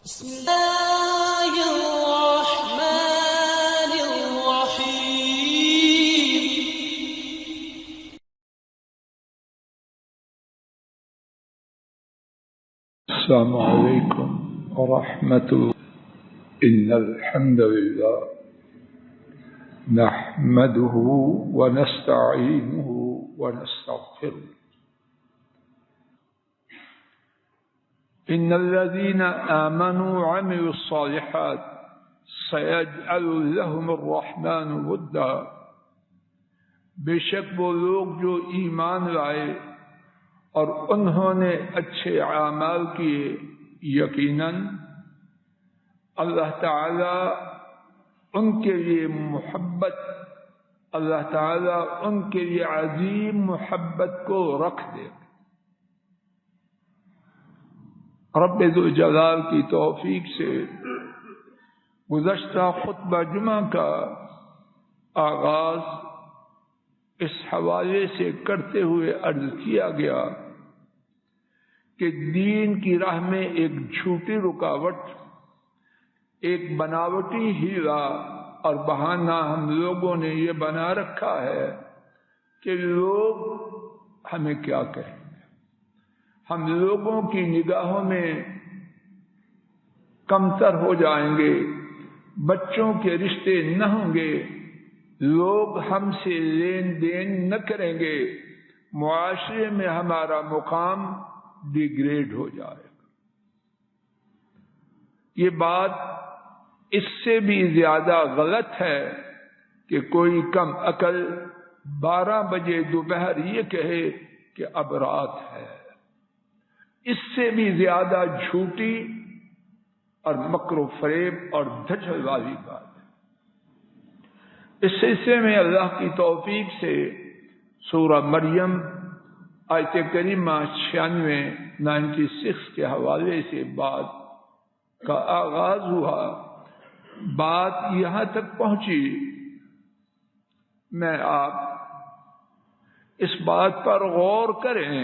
بسم الله الرحمن الرحيم. السلام عليكم ورحمة الله. إن الحمد لله نحمده ونستعينه ونستغفره. إن الذين آمنوا وعملوا الصالحات سيجعل لهم الرحمن ودا. بے شک وہ لوگ جو ایمان لائے اور انہوں نے اچھے اعمال کیے، یقیناً اللہ تعالی ان کے لیے محبت، اللہ تعالی ان کے لیے عظیم محبت کو رکھ دے گا۔ رب ذوالجلال کی توفیق سے گزشتہ خطبہ جمعہ کا آغاز اس حوالے سے کرتے ہوئے عرض کیا گیا کہ دین کی راہ میں ایک جھوٹی رکاوٹ، ایک بناوٹی ہیلا اور بہانہ ہم لوگوں نے یہ بنا رکھا ہے کہ لوگ ہمیں کیا کہیں، ہم لوگوں کی نگاہوں میں کمتر ہو جائیں گے، بچوں کے رشتے نہ ہوں گے، لوگ ہم سے لین دین نہ کریں گے، معاشرے میں ہمارا مقام ڈیگریڈ ہو جائے گا۔ یہ بات اس سے بھی زیادہ غلط ہے کہ کوئی کم عقل 12 بجے دوپہر یہ کہے کہ اب رات ہے۔ اس سے بھی زیادہ جھوٹی اور مکر و فریب اور دھچل والی بات ہے۔ اس سلسلے میں اللہ کی توفیق سے سورہ مریم آیت کریمہ 96 کے حوالے سے بات کا آغاز ہوا۔ بات یہاں تک پہنچی، میں آپ اس بات پر غور کریں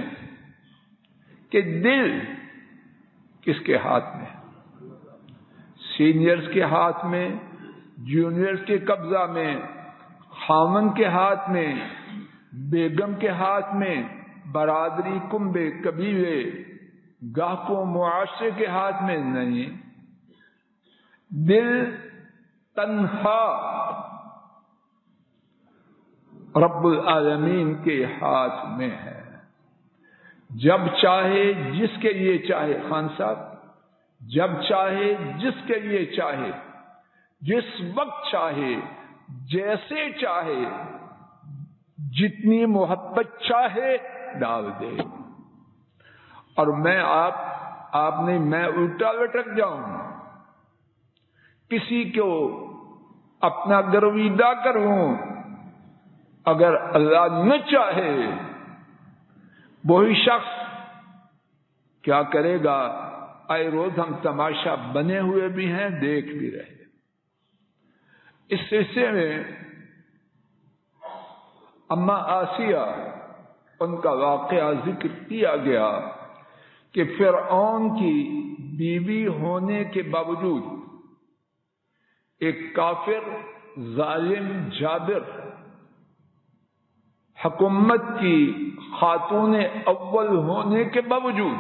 کہ دل کس کے ہاتھ میں ہے؟ سینئرز کے ہاتھ میں، جونیئرز کے قبضہ میں، خامن کے ہاتھ میں، بیگم کے ہاتھ میں، برادری، کنبے، قبیلے، گاہکوں، معاشرے کے ہاتھ میں نہیں۔ دل تنہا رب العالمین کے ہاتھ میں ہے۔ جب چاہے جس کے لیے چاہے، خان صاحب، جب چاہے جس کے لیے چاہے، جس وقت چاہے، جیسے چاہے، جتنی محبت چاہے ڈال دے۔ اور میں آپ نے میں الٹا لٹک جاؤں، کسی کو اپنا گرویدہ کروں، اگر اللہ نہ چاہے وہی شخص کیا کرے گا؟ آئے روز ہم تماشا بنے ہوئے بھی ہیں، دیکھ بھی رہے۔ اس سلسلے میں اما آسیہ، ان کا واقعہ ذکر کیا گیا کہ فرعون کی بیوی ہونے کے باوجود ایک کافر، ظالم، جابر، حکومت کی خاتون اول ہونے کے باوجود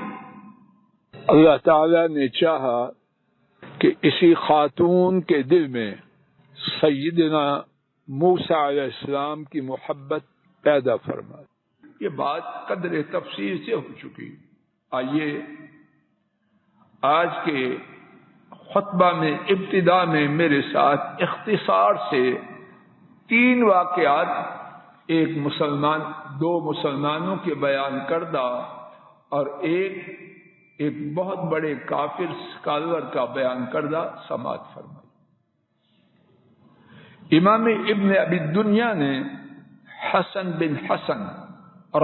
اللہ تعالی نے چاہا کہ اسی خاتون کے دل میں سیدنا موسیٰ علیہ السلام کی محبت پیدا فرما۔ یہ بات قدر تفصیل سے ہو چکی۔ آئیے آج کے خطبہ میں ابتدا میں میرے ساتھ اختصار سے 3 واقعات، ایک مسلمان، 2 مسلمانوں کے بیان کردہ اور ایک بہت بڑے کافر اسکالر کا بیان کردہ سماعت فرمائی۔ امام ابن ابی دنیا نے حسن بن حسن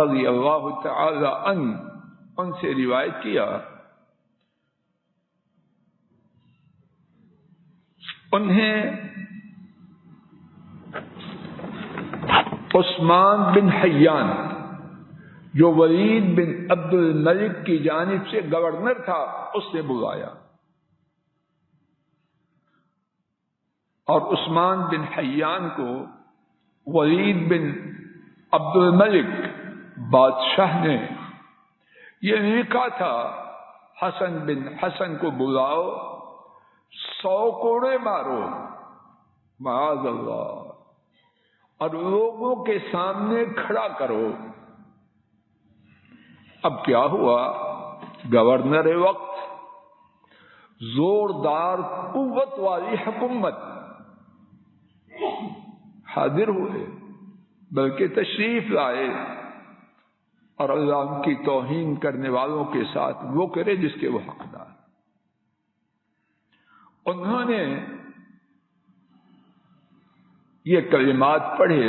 رضی اللہ تعالی عنہ ان سے روایت کیا، انہیں عثمان بن حیان جو ولید بن عبد الملک کی جانب سے گورنر تھا، اس نے بلایا اور عثمان بن حیان کو ولید بن عبد الملک بادشاہ نے یہ لکھا تھا حسن بن حسن کو بلاؤ، 100 کوڑے مارو معاذ اللہ، اور لوگوں کے سامنے کھڑا کرو۔ اب کیا ہوا؟ گورنر وقت، زوردار قوت والی حکومت حاضر ہوئے، بلکہ تشریف لائے، اور اللہ کی توہین کرنے والوں کے ساتھ وہ کرے جس کے وہ حقدار۔ انہوں نے یہ کلمات پڑھے،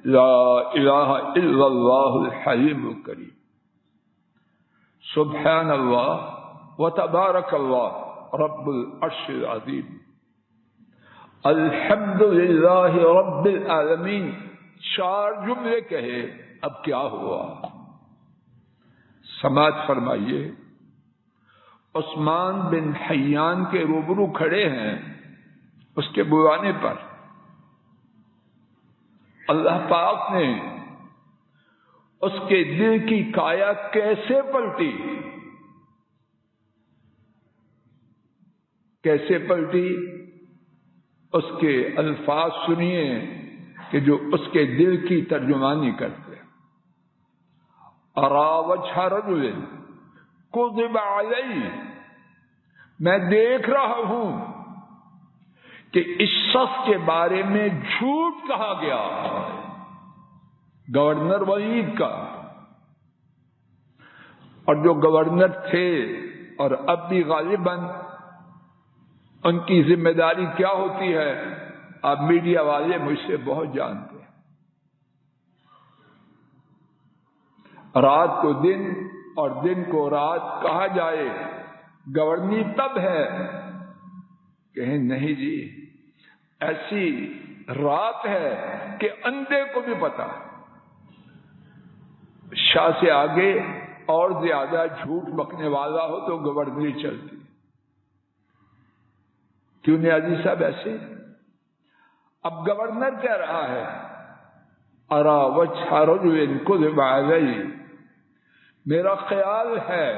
لا الہ الا اللہ الحلیم الکریم، سبحان اللہ وتبارک اللہ رب العرش العظیم، الحمد للہ رب العالمین۔ 4 جملے کہے۔ اب کیا ہوا؟ سماعت فرمائیے، عثمان بن حیان کے روبرو کھڑے ہیں، اس کے بلانے پر اللہ پاک نے اس کے دل کی کایا کیسے پلٹی، کیسے پلٹی؟ اس کے الفاظ سنیے کہ جو اس کے دل کی ترجمانی کرتے۔ ارا وجہ رجل کذب علی، میں دیکھ رہا ہوں کہ اس شخص کے بارے میں جھوٹ کہا گیا، گورنر ولید کا، اور جو گورنر تھے اور اب بھی غالباً ان کی ذمہ داری کیا ہوتی ہے، آپ میڈیا والے مجھ سے بہت جانتے ہیں۔ رات کو دن اور دن کو رات کہا جائے، گورنی تب ہے، کہیں نہیں جی ایسی رات ہے کہ اندھے کو بھی پتا۔ شاہ سے آگے اور زیادہ جھوٹ بکنے والا ہو تو گورنری چلتی۔ کیوں نیازی صاحب ایسے؟ اب گورنر کہہ رہا ہے ارا وجہ رجل کذب علی، میرا خیال ہے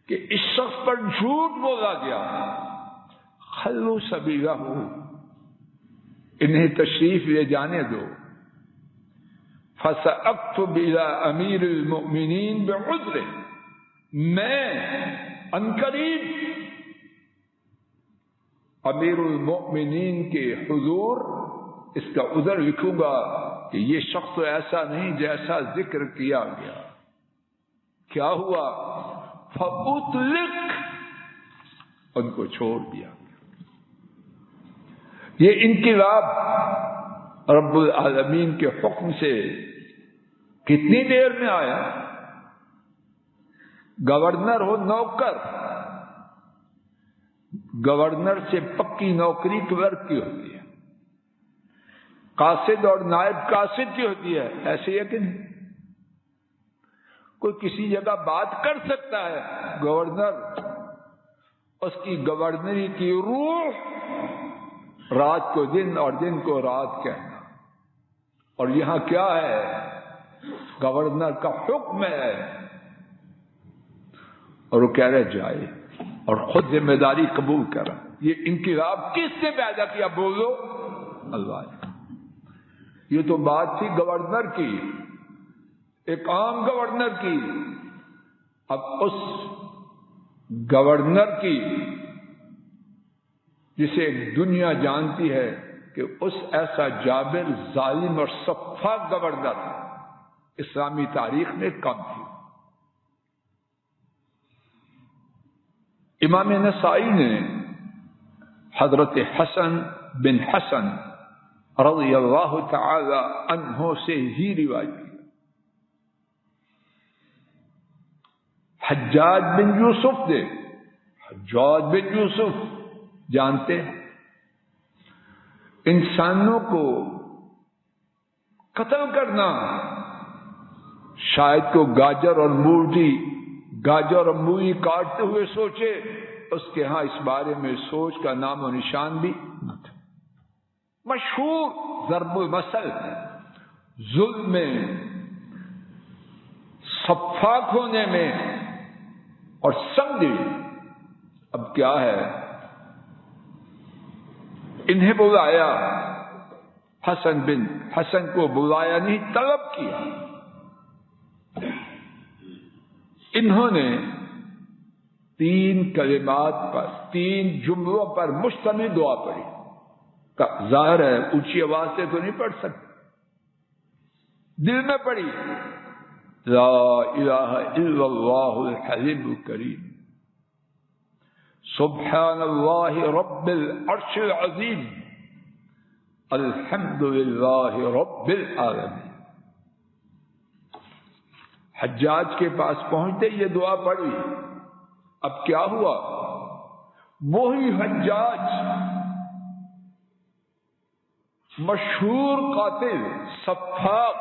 کہ اس شخص پر جھوٹ بولا گیا، خلو سبیلہ، انہیں تشریف لے جانے دو۔ فَسَأَكْتُبُ إِلَىٰ أَمِيرِ الْمُؤْمِنِينَ بِعُذْرِهِ، میں عنقریب امیر المؤمنین کے حضور اس کا عذر لکھوں گا کہ یہ شخص تو ایسا نہیں جیسا ذکر کیا گیا۔ کیا ہوا؟ فَأُطْلِقَ، ان کو چھوڑ دیا۔ یہ انقلاب رب العالمین کے حکم سے کتنی دیر میں آیا؟ گورنر ہو نوکر، گورنر سے پکی نوکری کلرک کی ہوتی ہے، قاصد اور نائب قاصد کی ہوتی ہے، ایسے ہے کہ نہیں؟ کوئی کسی جگہ بات کر سکتا ہے، گورنر اس کی گورنری کی روح رات کو دن اور دن کو رات کہنا۔ اور یہاں کیا ہے؟ گورنر کا حکم ہے اور وہ کہہ رہے جائے، اور خود ذمہ داری قبول کرا۔ یہ انقلاب کس نے پیدا کیا؟ بولو، اللہ نے۔ یہ تو بات تھی گورنر کی، ایک عام گورنر کی۔ اب اس گورنر کی جسے دنیا جانتی ہے کہ اس ایسا جابر، ظالم اور سفاک گورنر اسلامی تاریخ میں کم تھی۔ امام نسائی نے حضرت حسن بن حسن رضی اللہ تعالی عنہ سے ہی روایت کی۔ حجاج بن یوسف نے، حجاج بن یوسف جانتے ہیں، انسانوں کو قتل کرنا، شاید کو گاجر اور مولی کاٹتے ہوئے سوچے، اس کے ہاں اس بارے میں سوچ کا نام و نشان بھی نہ تھا۔ مشہور ضرب المثل ظلم میں، صفاق ہونے میں اور سمجھی. اب کیا ہے، انہیں بلایا، حسن کو بلایا نہیں، طلب کیا. انہوں نے 3 کلمات پر، 3 جملوں پر مشتمل دعا پڑھی. ظاہر ہے اونچی آواز سے تو نہیں پڑھ سکتے، دل میں پڑھی، لا الہ الا اللہ الحلیم الکریم، سبحان اللہ رب العرش العظیم، الحمد للہ رب العالمین. حجاج کے پاس پہنچتے یہ دعا پڑھی. اب کیا ہوا، وہی حجاج مشہور قاتل، سفاک،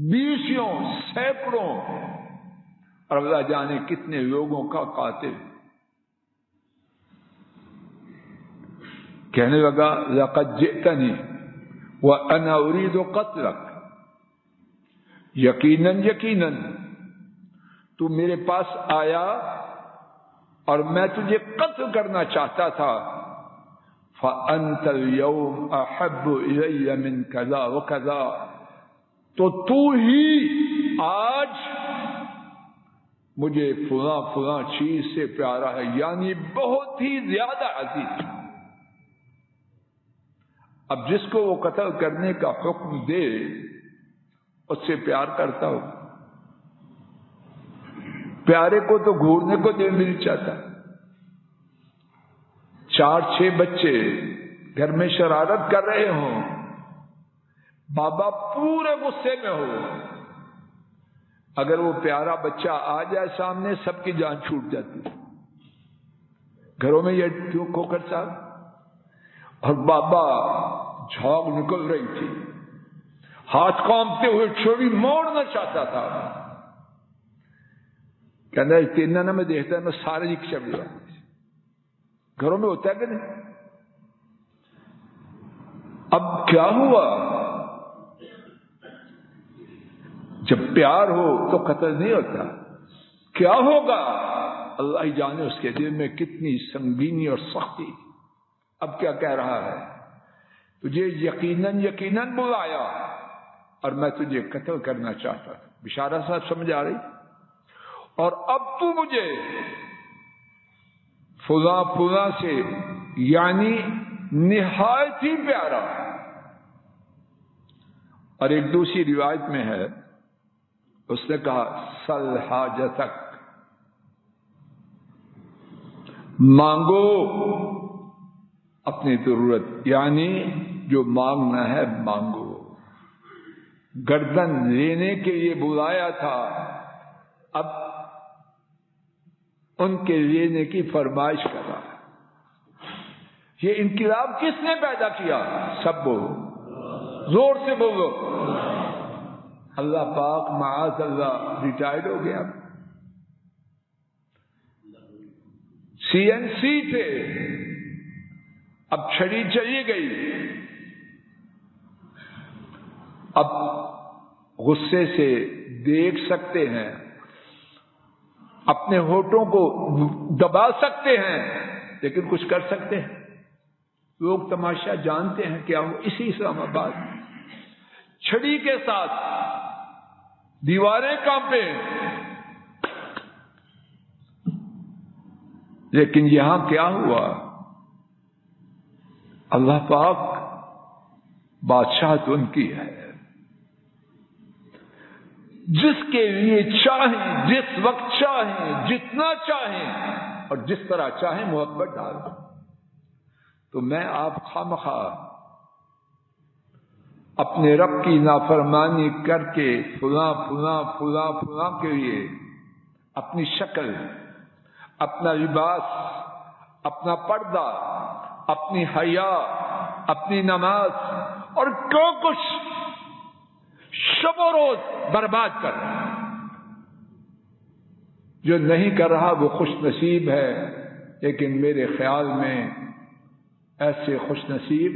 20 سینکڑوں اور اللہ جانے کتنے لوگوں کا قاتل، کہنے لگا لقد جئتنی وانا اريد قتلک، یقیناً تو میرے پاس آیا اور میں تجھے قتل کرنا چاہتا تھا. فأنت اليوم احب الی من کذا وکذا، تو ہی آج مجھے فلاں چیز سے پیارا ہے، یعنی بہت ہی زیادہ عزیز. اب جس کو وہ قتل کرنے کا حکم دے اس سے پیار کرتا ہو. پیارے کو تو گھورنے کو دل مل چاہتا. 4-6 بچے گھر میں شرارت کر رہے ہوں، بابا پورے غصے میں ہو، اگر وہ پیارا بچہ آ جائے سامنے سب کی جان چھوٹ جاتی. گھروں میں یہ کیوں کھوکھر صاحب، اور بابا جھاگ نکل رہی تھی، ہاتھ کانپتے ہوئے چھری موڑنا چاہتا تھا. کہنا اتنا نہ میں دیکھتا میں سارے شبد گھروں میں ہوتا ہے کہ نہیں. اب کیا ہوا، جب پیار ہو تو قتل نہیں ہوتا. کیا ہوگا اللہ ہی جانے، اس کے دل میں کتنی سنگینی اور سختی. اب کیا کہہ رہا ہے، تجھے یقیناً بلایا اور میں تجھے قتل کرنا چاہتا تھا. بشارہ صاحب سمجھ آ رہی، اور اب تو مجھے فلاں سے، یعنی نہایت ہی پیارا. اور ایک دوسری روایت میں ہے، اس نے کہا سل حاجتک، مانگو اپنی ضرورت، یعنی جو مانگنا ہے مانگو. گردن لینے کے لیے بلایا تھا، اب ان کے لینے کی فرمائش کر رہا ہے. یہ انقلاب کس نے پیدا کیا؟ سب بولو، زور سے بولو. اللہ پاک معاذ اللہ ریٹائرڈ ہو گیا. CNC تھے، اب چھڑی چلی گئی. اب غصے سے دیکھ سکتے ہیں، اپنے ہونٹوں کو دبا سکتے ہیں، لیکن کچھ کر سکتے ہیں. لوگ تماشا جانتے ہیں کیا وہ اسی اسلام آباد چھڑی کے ساتھ دیواریں کانپے، لیکن یہاں کیا ہوا، اللہ پاک بادشاہت ان کی ہے. جس کے لیے چاہیں، جس وقت چاہیں، جتنا چاہیں اور جس طرح چاہیں محبت ڈال دیں. تو میں آپ خواہ اپنے رب کی نافرمانی کر کے فلاں کے لیے اپنی شکل، اپنا لباس، اپنا پردہ، اپنی حیا، اپنی نماز اور جو کچھ شب و روز برباد کر رہا ہے. جو نہیں کر رہا وہ خوش نصیب ہے، لیکن میرے خیال میں ایسے خوش نصیب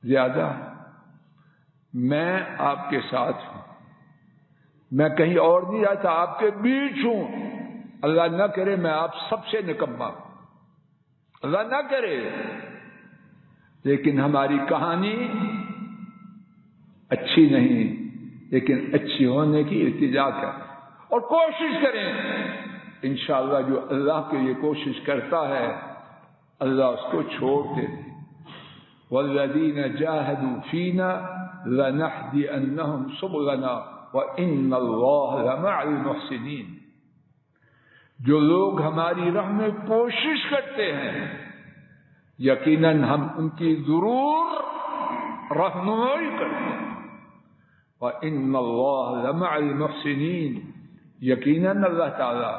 زیادہ ہیں۔ میں آپ کے ساتھ ہوں، میں کہیں اور نہیں رہتا، آپ کے بیچ ہوں۔ اللہ نہ کرے میں آپ سب سے نکما ہوں، اللہ نہ کرے، لیکن ہماری کہانی اچھی نہیں، لیکن اچھی ہونے کی التجا کریں اور کوشش کریں۔ انشاءاللہ جو اللہ کے لیے کوشش کرتا ہے اللہ اس کو چھوڑتے نہیں۔ والذین جاہدوا فینا لنہدینہم سبلنا وان اللہ لمع المحسنین۔ جو لوگ ہماری راہ میں کوشش کرتے ہیں یقیناً ہم ان کی ضرور رہنمائی کرتے ہیں۔ وَإِنَّ اللَّهَ لَمَعَ الْمُحْسِنِينَ، یقیناً اللہ تعالی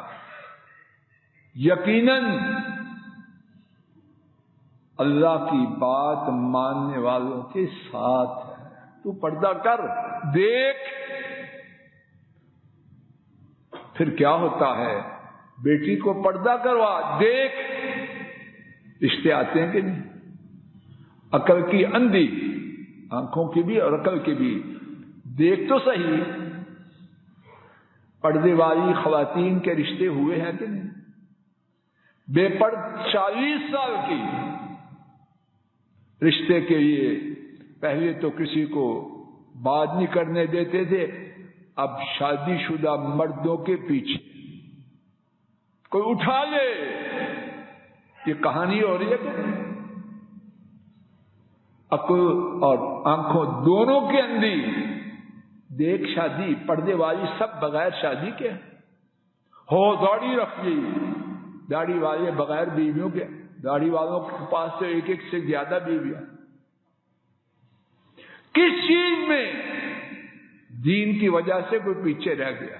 یقیناً اللہ کی بات ماننے والوں کے ساتھ ہے۔ تو پردہ کر، دیکھ، پھر کیا ہوتا ہے؟ بیٹی کو پردہ کروا، دیکھ، رشتے آتے ہیں کہ نہیں؟ عقل کی اندھی، آنکھوں کی بھی اور عقل کی بھی، دیکھ تو صحیح، پردے والی خواتین کے رشتے ہوئے ہیں کہ نہیں؟ بے پرد 40 سال کی رشتے کے لیے پہلے تو کسی کو بات نہیں کرنے دیتے تھے، اب شادی شدہ مردوں کے پیچھے کوئی اٹھا لے، یہ کہانی ہو رہی ہے کہ عقل اور آنکھوں دونوں کے اندھی، دیکھ شادی پردے والی سب بغیر شادی کے ہو، داڑھی رکھ لی، داڑھی والے بغیر بیویوں کے، داڑھی والوں کے پاس سے ایک ایک سے زیادہ بیویاں۔ کس چیز میں؟ دین کی وجہ سے کوئی پیچھے رہ گیا،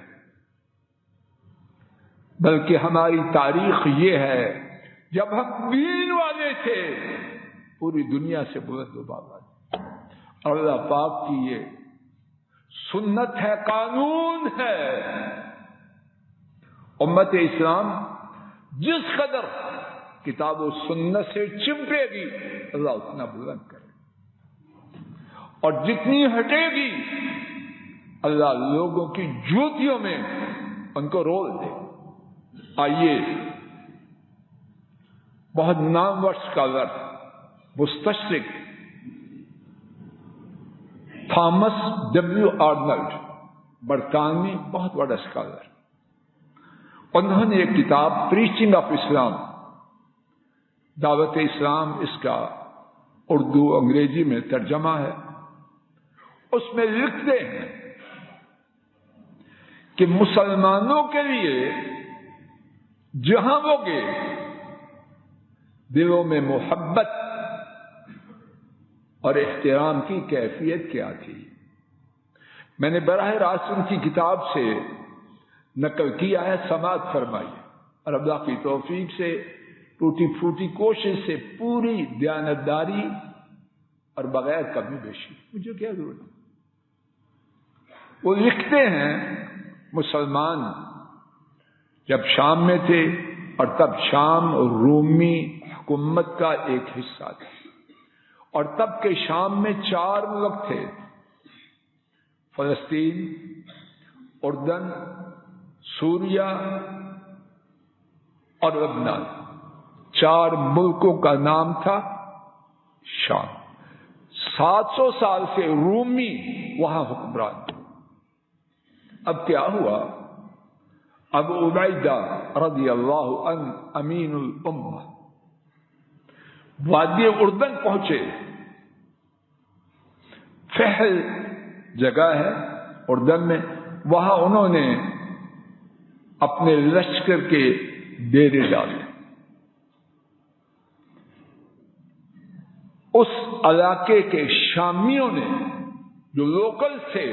بلکہ ہماری تاریخ یہ ہے جب ہم دین والے تھے پوری دنیا سے بلند و بالا۔ اللہ پاک کی یہ سنت ہے، قانون ہے، امت اسلام جس قدر کتاب و سنت سے چمٹے گی اللہ اتنا بلند کرے، اور جتنی ہٹے گی اللہ لوگوں کی جوتیوں میں ان کو رول دے۔ آئیے، بہت نامور اسکالر مستشرق تھامس ڈبلیو آرنلڈ، برطانوی بہت بڑا اسکالر، انہوں نے ایک کتاب پریچنگ آف اسلام، دعوت اسلام، اس کا اردو انگریزی میں ترجمہ ہے، اس میں لکھتے ہیں کہ مسلمانوں کے لیے جہاں وہ گئے دلوں میں محبت اور احترام کی کیفیت کیا تھی۔ میں نے براہ راست ان کی کتاب سے نقل کیا ہے، سماعت فرمائی، اور اللہ کی توفیق سے ٹوٹی پھوٹی کوشش سے پوری دیانتداری اور بغیر کمی بیشی، مجھے کیا ضرورت ہے۔ وہ لکھتے ہیں مسلمان جب شام میں تھے، اور تب شام رومی حکومت کا ایک حصہ تھا، اور تب کے شام میں 4 ملک تھے، فلسطین، اردن، سوریا اور لبنان۔ 4 ملکوں کا نام تھا شام۔ 700 سال سے رومی وہاں حکمران تھے۔ اب کیا ہوا؟ ابو عبیدہ رضی اللہ عنہ امین الامہ وادی اردن پہنچے، فحل جگہ ہے اردن میں، وہاں انہوں نے اپنے لشکر کے ڈیرے ڈالے۔ اس علاقے کے شامیوں نے جو لوکل تھے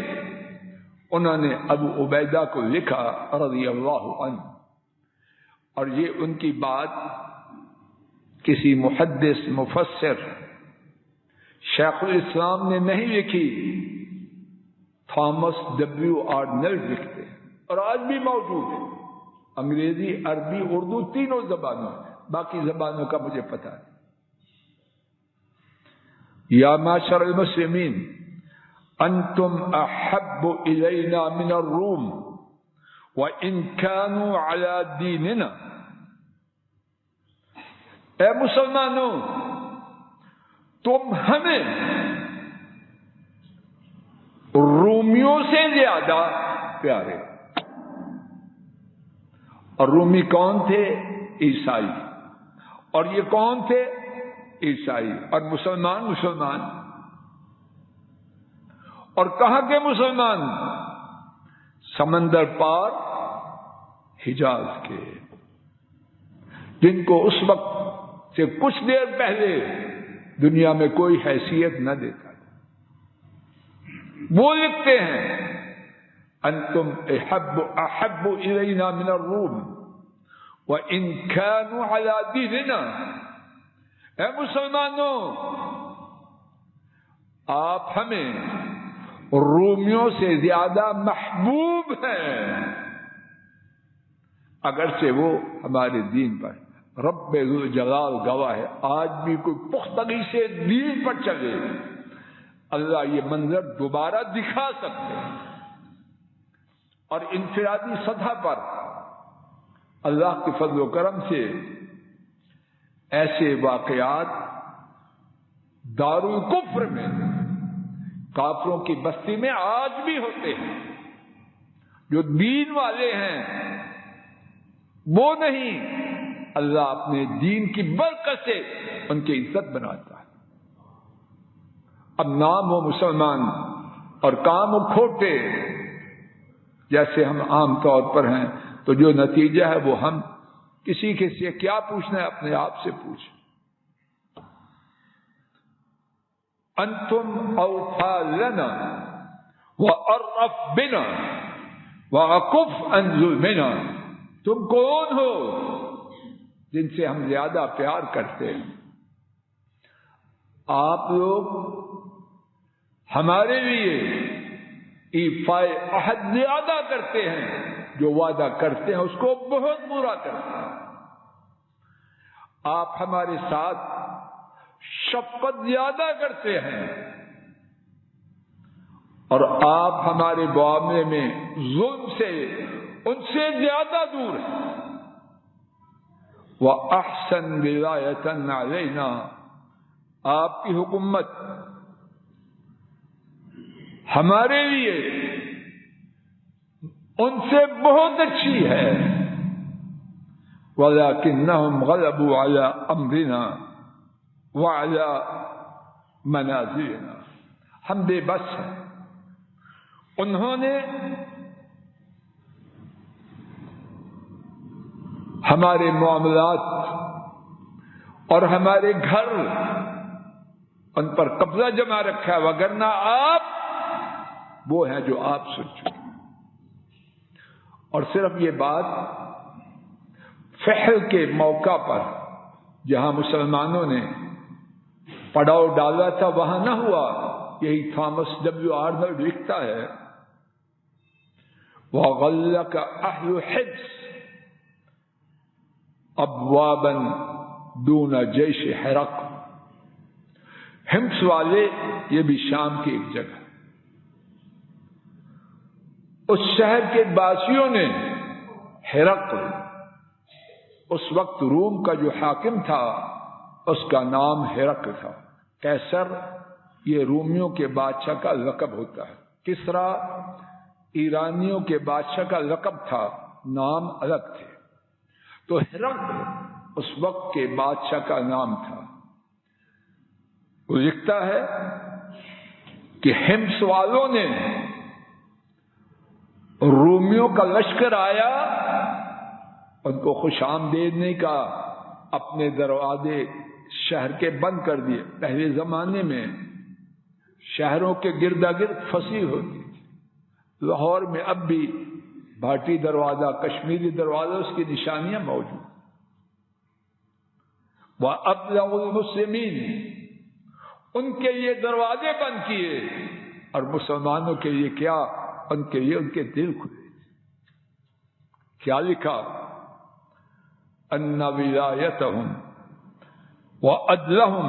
انہوں نے ابو عبیدہ کو لکھا رضی اللہ عنہ، اور یہ ان کی بات کسی محدث مفسر شیخ الاسلام نے نہیں لکھی، تھامس ڈبلیو آرنلڈ لکھتے ہیں، اور آج بھی موجود ہے، انگریزی، عربی، اردو تینوں زبانوں میں، باقی زبانوں کا مجھے پتہ نہیں۔ یا معشر المسلمین انتم احب الینا من الروم وان كانوا على دیننا. اے مسلمانوں، تم ہمیں رومیوں سے زیادہ پیارے. اور رومی کون تھے؟ عیسائی. اور یہ کون تھے؟ عیسائی. اور مسلمان. اور کہاں کے مسلمان؟ سمندر پار حجاز کے، جن کو اس وقت سے کچھ دیر پہلے دنیا میں کوئی حیثیت نہ دیتا. وہ لکھتے ہیں انتم احب الینا من الروم وان كانوا على دیننا. اے مسلمانوں، آپ ہمیں رومیوں سے زیادہ محبوب ہیں اگرچہ وہ ہمارے دین پر. رب ذوالجلال گواہ ہے، آج بھی کوئی پختگی سے دین پر چلے اللہ یہ منظر دوبارہ دکھا سکتے ہیں. اور انفرادی سطح پر اللہ کے فضل و کرم سے ایسے واقعات دارالکفر میں، کافروں کی بستی میں آج بھی ہوتے ہیں. جو دین والے ہیں وہ نہیں، اللہ اپنے دین کی برکت سے ان کی عزت بناتا ہے. اب نام ہو مسلمان اور کام ہو کھوٹے جیسے ہم عام طور پر ہیں، تو جو نتیجہ ہے وہ ہم کسی کے سے کیا پوچھنا ہے، اپنے آپ سے پوچھیں. انتم اوفى لنا وارف بنا واکف عن ظلمنا. تم کون ہو جن سے ہم زیادہ پیار کرتے ہیں؟ آپ لوگ ہمارے لیے ایفائے عہد زیادہ کرتے ہیں، جو وعدہ کرتے ہیں اس کو بہت برا کرتے ہیں. آپ ہمارے ساتھ شفقت زیادہ کرتے ہیں اور آپ ہمارے معاملے میں ظلم سے ان سے زیادہ دور ہیں. وَأَحْسَنْ وِلَایَةً عَلَيْنَا. آپ کی حکومت ہمارے لیے ان سے بہت اچھی ہے. وَلَكِنَّهُمْ غَلَبُوا عَلَىٰ أَمْرِنَا وَعَلَىٰ مَنَازِلِنَا. ہم بے بس ہیں. انہوں نے ہمارے معاملات اور ہمارے گھر ان پر قبضہ جما رکھا ہے، وگرنہ آپ وہ ہیں جو آپ سن چکے. اور صرف یہ بات فحل کے موقع پر جہاں مسلمانوں نے پڑاؤ ڈالا تھا وہاں نہ ہوا. یہی تھامس ڈبلیو آرنلڈ لکھتا ہے وَغَلَّقَ أَهْلُ حِمْص أَبْوَابًا دُونَ جَيْشِ حِرَقْلَ. حمص والے، یہ بھی شام کی ایک جگہ، اس شہر کے باسیوں نے ہرقل، اس وقت روم کا جو حاکم تھا اس کا نام ہرقل تھا. قیصر یہ رومیوں کے بادشاہ کا لقب ہوتا ہے. کسریٰ ایرانیوں کے بادشاہ کا لقب تھا، نام الگ تھے. تو ہرقل اس وقت کے بادشاہ کا نام تھا. وہ لکھتا ہے کہ حمص والوں نے رومیوں کا لشکر آیا، ان کو خوش آمدید نہیں کہا، اپنے دروازے شہر کے بند کر دیے. پہلے زمانے میں شہروں کے گردا گرد فصیح ہوتی تھی. لاہور میں اب بھی بھاٹی دروازہ، کشمیری دروازہ، اس کی نشانیاں موجود. وَأَبْلَغُ الْمُسْلِمِينَ، ان کے لیے دروازے بند کیے، اور مسلمانوں کے لیے کیا؟ ان کے لیے ان کے دل کھلے. کیا لکھا؟ ان ولایتهم وعدلهم